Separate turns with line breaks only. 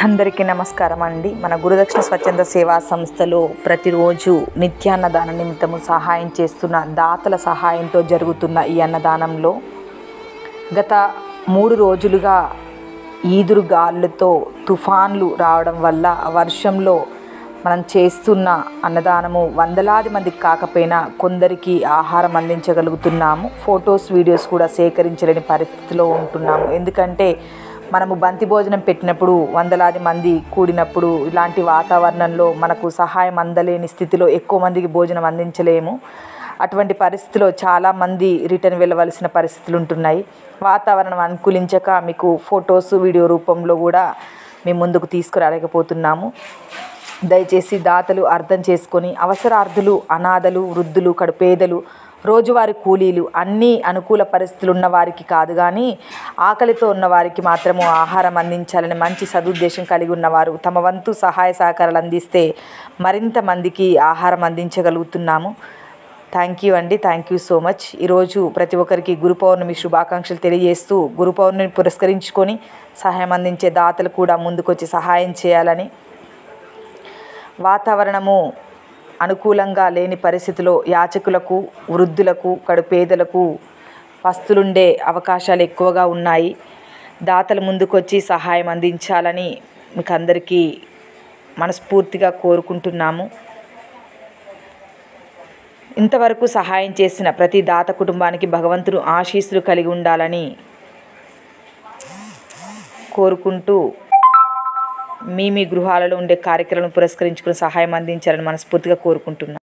అందరికీ నమస్కారం అండి. మన గురుదక్షిణ స్వచ్ఛంద సేవా సంస్థలో ప్రతిరోజు నిత్యాన్నదాన నిమిత్తము సహాయం చేస్తున్న దాతల సహాయంతో జరుగుతున్న ఈ అన్నదానంలో గత 3 రోజులుగా ఈదురు గాలులతో తుఫాన్లు రావడం వల్ల వర్షంలో మనం చేస్తున్న అన్నదానము వందలాది మందికి కాకపోయినా కొందరికి ఆహారం అందించగలుగుతున్నాము. ఫొటోస్ వీడియోస్ కూడా సేకరించలేని పరిస్థితిలో ఉంటున్నాము. ఎందుకంటే మనము బంతి భోజనం పెట్టినప్పుడు వందలాది మంది కూడినప్పుడు ఇలాంటి వాతావరణంలో మనకు సహాయం అందలేని స్థితిలో ఎక్కువ మందికి భోజనం అందించలేము. అటువంటి పరిస్థితిలో చాలామంది రిటర్న్ వెళ్ళవలసిన పరిస్థితులు ఉంటున్నాయి. వాతావరణం అనుకూలించక మీకు ఫొటోస్ వీడియో రూపంలో కూడా మేము ముందుకు తీసుకురాలేకపోతున్నాము. దయచేసి దాతలు అర్థం చేసుకొని అవసరార్థులు, అనాథలు, వృద్ధులు, కడుపేదలు, రోజువారీ కూలీలు అన్నీ అనుకూల పరిస్థితులు ఉన్న వారికి కాదు కానీ ఆకలితో ఉన్న వారికి మాత్రము ఆహారం అందించాలని మంచి సదుద్దేశం కలిగి ఉన్నవారు తమ వంతు సహాయ సహకారాలు అందిస్తే మరింత మందికి ఆహారం అందించగలుగుతున్నాము. థ్యాంక్ యూ అండి. Thank you so much. ఈరోజు ప్రతి ఒక్కరికి గురు పౌర్ణమి శుభాకాంక్షలు తెలియజేస్తూ గురు పౌర్ణమి పురస్కరించుకొని సహాయం అందించే దాతలు కూడా ముందుకొచ్చి సహాయం చేయాలని, వాతావరణము అనుకూలంగా లేని పరిస్థితిలో యాచకులకు, వృద్ధులకు, కడుపేదలకు పస్తులుండే అవకాశాలు ఎక్కువగా ఉన్నాయి. దాతలు ముందుకొచ్చి సహాయం అందించాలని మీకు అందరికీ మనస్ఫూర్తిగా కోరుకుంటున్నాము. ఇంతవరకు సహాయం చేసిన ప్రతి దాత కుటుంబానికి భగవంతుడు ఆశీస్సులు కలిగి ఉండాలని కోరుకుంటూ మీ గృహాలలో ఉండే కార్యక్రమాలను పురస్కరించుకుని సహాయం అందించాలని మనస్ఫూర్తిగా కోరుకుంటున్నాను.